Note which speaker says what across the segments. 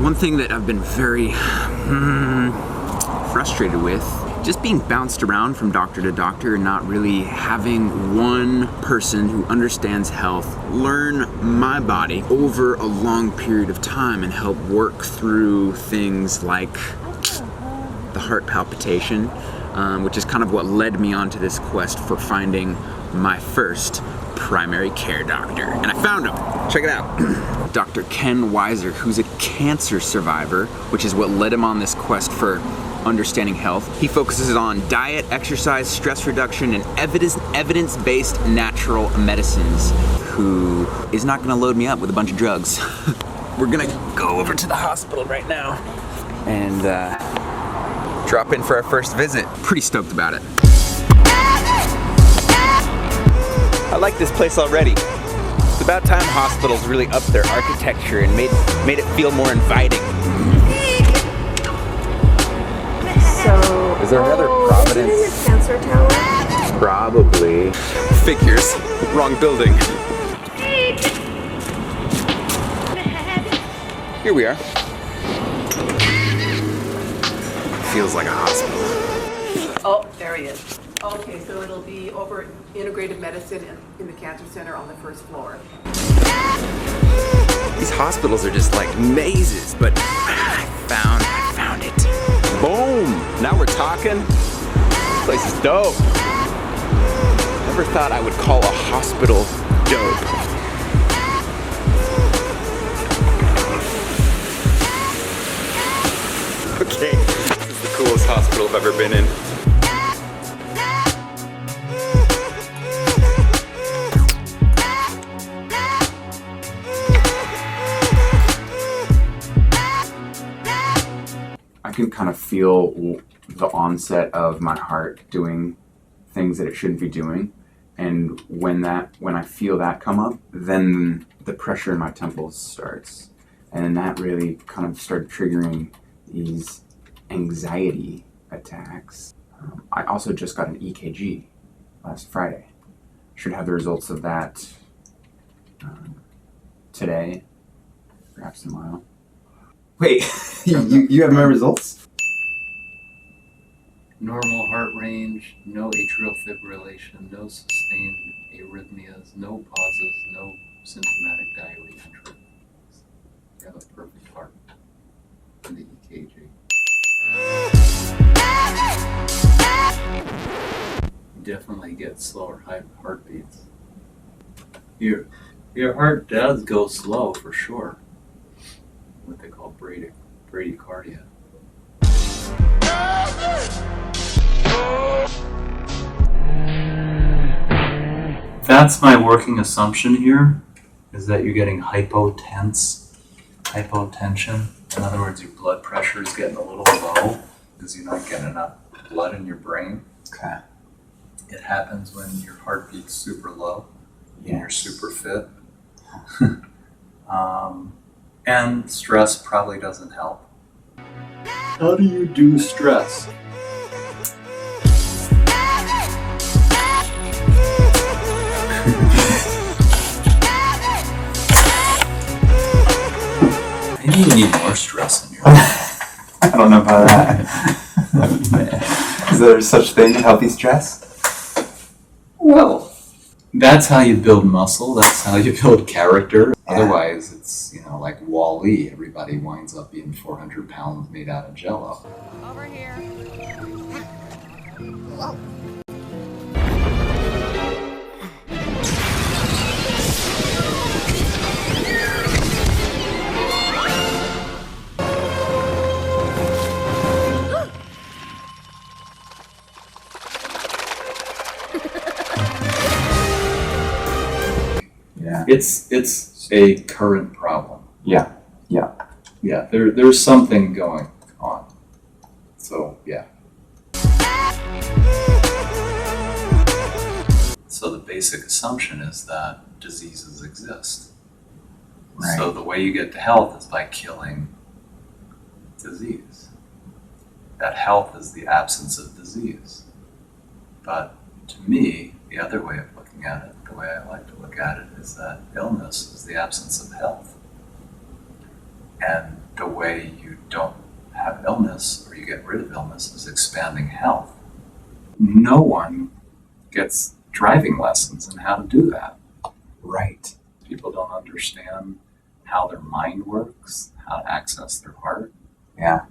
Speaker 1: One thing that I've been very frustrated with, just being bounced around from doctor to doctor and not really having one person who understands health learn my body over a long period of time and help work through things like the heart palpitation, which is kind of what led me onto this quest for finding my first primary care doctor. And I found him. Check it out. Dr. Ken Weiser, who's a cancer survivor, which is what led him on this quest for understanding health. He focuses on diet, exercise, stress reduction, and evidence-based natural medicines, who is not gonna load me up with a bunch of drugs. We're gonna go over to the hospital right now and drop in for our first visit. Pretty stoked about it. I like this place already. It's about time hospitals really upped their architecture and made it feel more inviting.
Speaker 2: So,
Speaker 1: is there another Providence?
Speaker 2: Is it a cancer tower?
Speaker 1: Probably. Figures. Wrong building. Here we are. Feels like a hospital.
Speaker 3: Oh, there he is. Okay, so it'll be over integrative medicine in the cancer center on the first floor.
Speaker 1: These hospitals are just like mazes, but I found it. Boom! Now we're talking. This place is dope. Never thought I would call a hospital dope. Okay, this is the coolest hospital I've ever been in. I can kind of feel the onset of my heart doing things that it shouldn't be doing. And when I feel that come up, then the pressure in my temples starts. And that really kind of started triggering these anxiety attacks. I also just got an EKG last Friday. Should have the results of that today, perhaps tomorrow. Wait, you have my results?
Speaker 4: Normal heart range, no atrial fibrillation, no sustained arrhythmias, no pauses, no symptomatic diary entry. You have a perfect heart in the EKG. You definitely get slower heartbeats. Your heart does go slow for sure. What they call bradycardia. That's my working assumption here, is that you're getting hypotension. In other words, your blood pressure is getting a little low because you're not getting enough blood in your brain.
Speaker 1: Okay.
Speaker 4: It happens when your heartbeat's super low and you're super fit. And stress probably doesn't help. How do you do stress? Maybe you need more stress in your life.
Speaker 1: I don't know about that. Is there such thing as healthy stress?
Speaker 4: Well, that's how you build muscle. That's how you build character. Yeah. Otherwise, it's, like Wall-E. Everybody winds up being 400 pounds made out of Jell-O.
Speaker 5: Over here.
Speaker 4: Yeah. It's a current problem.
Speaker 1: Yeah.
Speaker 4: Yeah, there's something going on. So, yeah. So the basic assumption is that diseases exist. Right. So the way you get to health is by killing disease. That health is the absence of disease. But to me, the other way of looking at it, the way I like to look at it, is that illness is the absence of health. And the way you don't have illness or you get rid of illness is expanding health. No one gets driving lessons in how to do that.
Speaker 1: Right.
Speaker 4: People don't understand how their mind works, how to access their heart.
Speaker 1: Yeah.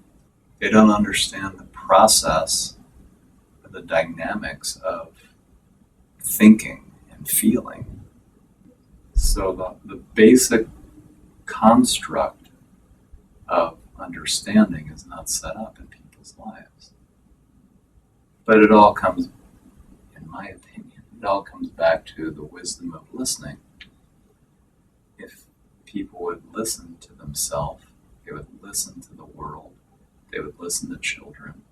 Speaker 4: They don't understand the process, the dynamics of thinking and feeling. So the basic construct of understanding is not set up in people's lives. But it all comes, in my opinion, it all comes back to the wisdom of listening. If people would listen to themselves, they would listen to the world, they would listen to children,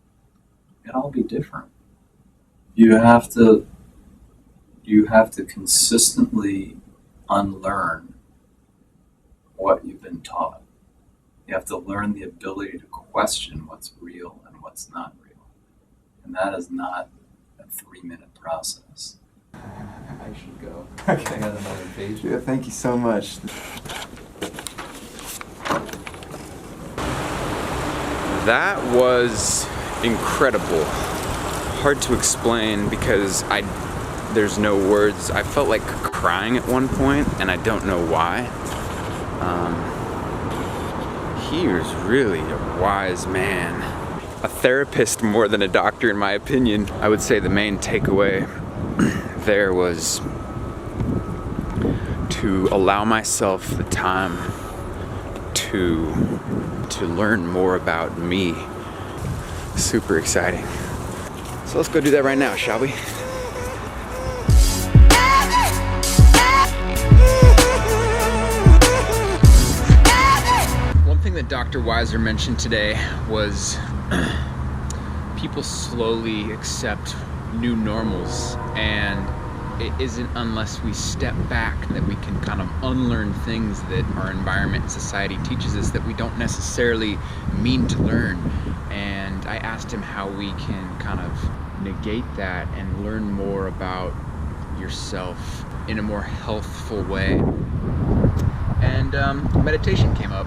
Speaker 4: it'd all be different. You have to consistently unlearn what you've been taught. You have to learn the ability to question what's real and what's not real. And that is not a 3-minute process. I should go.
Speaker 1: Okay.
Speaker 4: I got another page.
Speaker 1: Yeah, thank you so much. That was incredible. Hard to explain because there's no words. I felt like crying at one point, and I don't know why. He was really a wise man. A therapist more than a doctor, in my opinion. I would say the main takeaway there was to allow myself the time to learn more about me. Super exciting. So let's go do that right now, shall we? One thing that Dr. Weiser mentioned today was people slowly accept new normals, and it isn't unless we step back that we can kind of unlearn things that our environment and society teaches us that we don't necessarily mean to learn. And I asked him how we can kind of negate that and learn more about yourself in a more healthful way. And meditation came up.